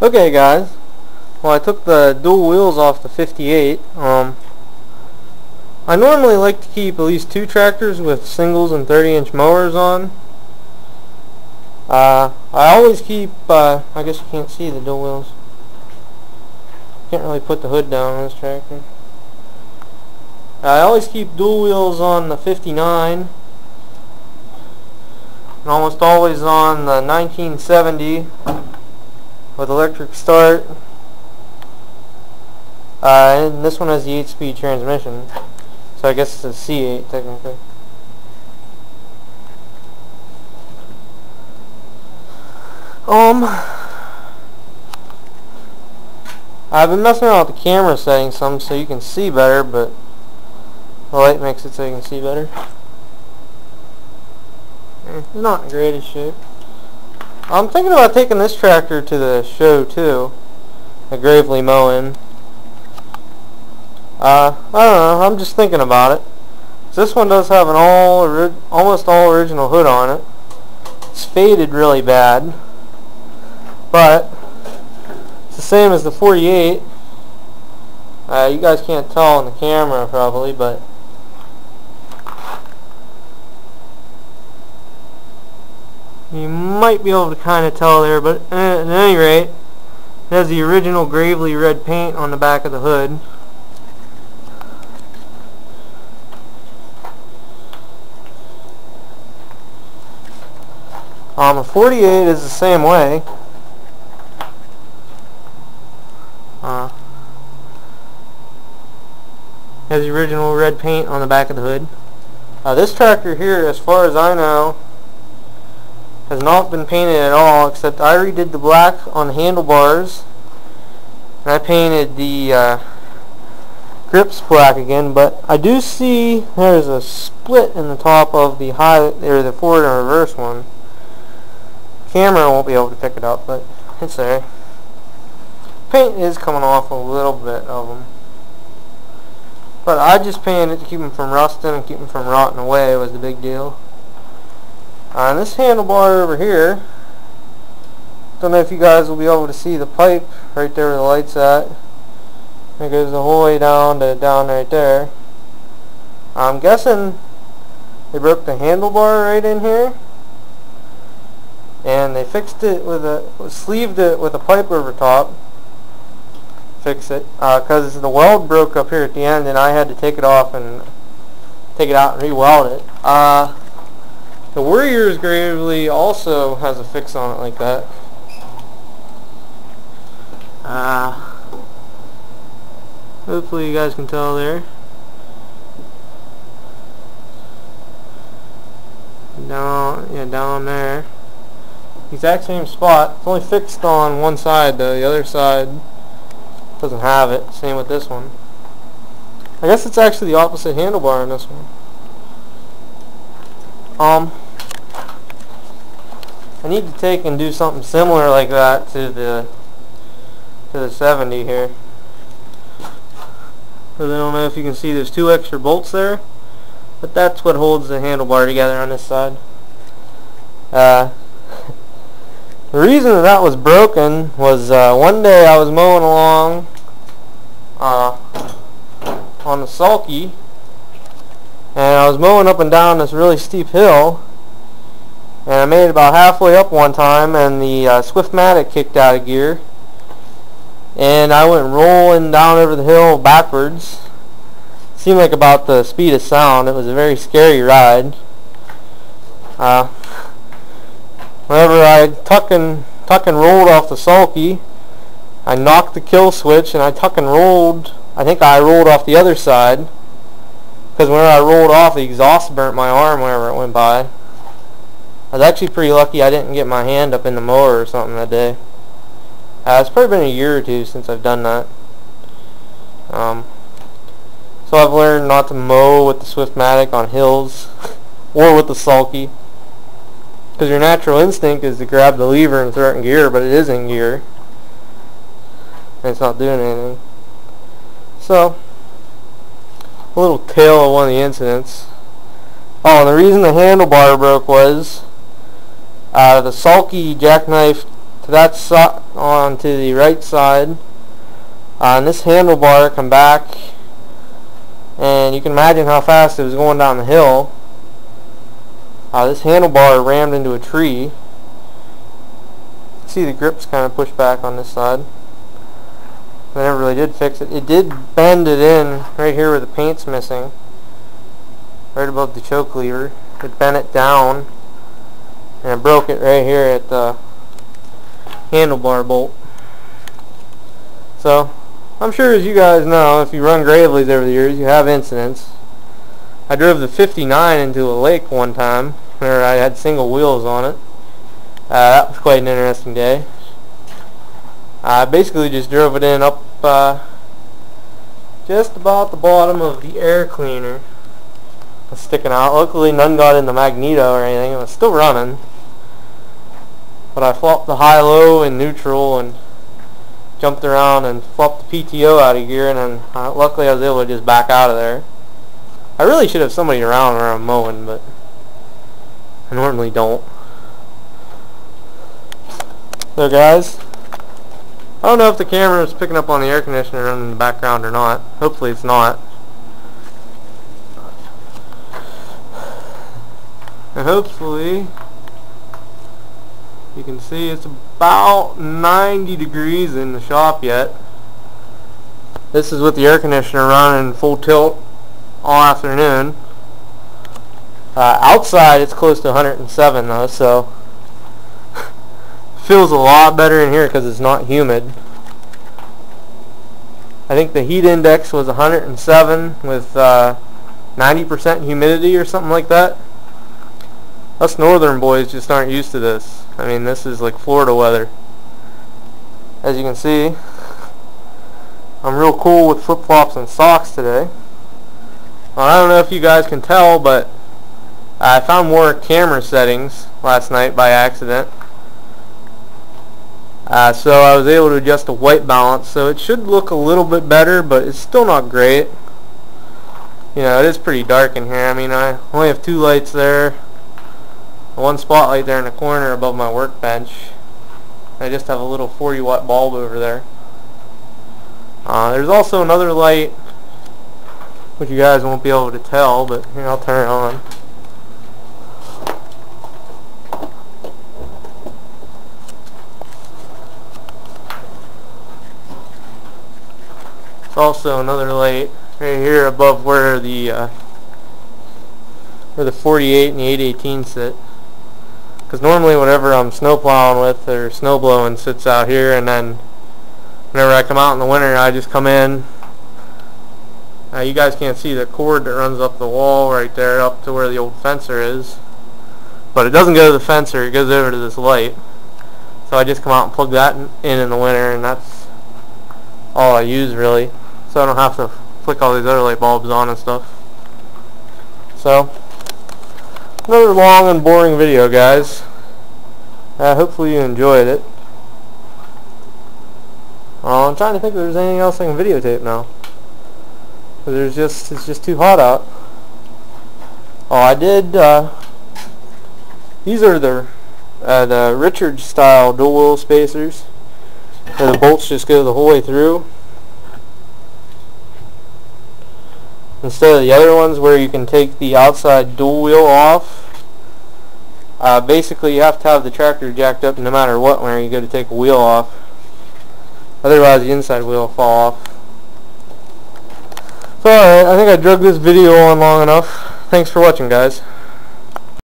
Okay guys, well I took the dual wheels off the 58. I normally like to keep at least 2 tractors with singles and 30-inch mowers on. I always keep, I guess you can't see the dual wheels. Can't really put the hood down on this tractor. I always keep dual wheels on the 59. And almost always on the 1970 with electric start. And this one has the 8-speed transmission. So I guess it's a C8 technically. I've been messing around with the camera settings some so you can see better, but the light makes it so you can see better. It's not in the greatest shape. I'm thinking about taking this tractor to the show too, the Gravely Mowing. I don't know, I'm just thinking about it. This one does have an almost all original hood on it. It's faded really bad, but it's the same as the 48. You guys can't tell on the camera probably, but you might be able to kind of tell there, but at any rate, it has the original Gravely red paint on the back of the hood. The 48 is the same way. Has the original red paint on the back of the hood. This tractor here, as far as I know, has not been painted at all, except I redid the black on the handlebars and I painted the grips black again, but I do see there's a split in the top of the the forward and reverse one. Camera won't be able to pick it up, but it's there. Paint is coming off a little bit of them, but I just painted it to keep them from rusting and keep them from rotting away was the big deal. And this handlebar over here, don't know if you guys will be able to see the pipe right there where the light's at. It goes the whole way down to down right there. I'm guessing they broke the handlebar right in here, and they fixed it with sleeved it with a pipe over top. Fix it because the weld broke up here at the end, and I had to take it off and take it out and re-weld it. The Warriors Gravely also has a fix on it like that. Hopefully you guys can tell there. Down there. Exact same spot. It's only fixed on one side though. The other side doesn't have it. Same with this one. I guess it's actually the opposite handlebar on this one. I need to take and do something similar like that to the 70 here. I don't know if you can see there's 2 extra bolts there, but that's what holds the handlebar together on this side. The reason that was broken was one day I was mowing along on the sulky, and I was mowing up and down this really steep hill, and I made it about halfway up one time, and the Swiftmatic kicked out of gear, and I went rolling down over the hill backwards. Seemed like about the speed of sound. It was a very scary ride. Whenever I tuck and rolled off the sulky, I knocked the kill switch, and I tuck and rolled. I think I rolled off the other side, because whenever I rolled off, the exhaust burnt my arm whenever it went by. I was actually pretty lucky I didn't get my hand up in the mower or something that day. It's probably been a year or 2 since I've done that. So I've learned not to mow with the Swiftmatic on hills or with the sulky, because your natural instinct is to grab the lever and throw it in gear, but it is in gear and it's not doing anything. So, a little tale of one of the incidents. Oh, and the reason the handlebar broke was the sulky jackknifed that's onto the right side. And this handlebar come back, and you can imagine how fast it was going down the hill. This handlebar rammed into a tree. See the grips kind of pushed back on this side. I never really did fix it. It did bend it in right here where the paint's missing, right above the choke lever. It bent it down, and it broke it right here at the handlebar bolt. So I'm sure, as you guys know, if you run Gravely's over the years, you have incidents. I drove the 59 into a lake one time where I had single wheels on it. That was quite an interesting day. I basically just drove it in up just about the bottom of the air cleaner. It was sticking out. Luckily none got in the magneto or anything. It was still running. But I flopped the high-low in neutral and jumped around and flopped the PTO out of gear, and then luckily I was able to just back out of there. I really should have somebody around where I'm mowing, but I normally don't. So guys, I don't know if the camera is picking up on the air conditioner running in the background or not. Hopefully it's not. And hopefully you can see it's about 90 degrees in the shop yet. This is with the air conditioner running full tilt all afternoon. Outside it's close to 107 though, so feels a lot better in here because it's not humid. I think the heat index was 107 with 90% humidity or something like that. Us northern boys just aren't used to this. I mean, this is like Florida weather. As you can see, I'm real cool with flip-flops and socks today. Well, I don't know if you guys can tell, but I found more camera settings last night by accident. So I was able to adjust the white balance, so it should look a little bit better, but it's still not great. You know, it is pretty dark in here. I mean, I only have two lights there, one spotlight there in the corner above my workbench. I just have a little 40-watt bulb over there. There's also another light, which you guys won't be able to tell, but here, I'll turn it on. Also another light right here above where the 48 and the 818 sit, because normally whatever I'm snow plowing with or snow blowing sits out here, and then whenever I come out in the winter I just come in. You guys can't see the cord that runs up the wall right there up to where the old fencer is, but it doesn't go to the fencer, it goes over to this light. So I just come out and plug that in the winter, and that's all I use really, so I don't have to flick all these other light bulbs on and stuff. So another long and boring video, guys. Hopefully you enjoyed it. I'm trying to think if there's anything else I can videotape now. It's just too hot out. Oh, I did. These are the Richards style dual wheel spacers, where the bolts just go the whole way through, instead of the other ones where you can take the outside dual wheel off. Basically you have to have the tractor jacked up no matter what when you go to take a wheel off, otherwise the inside wheel will fall off. So alright, I think I drug this video on long enough. Thanks for watching, guys.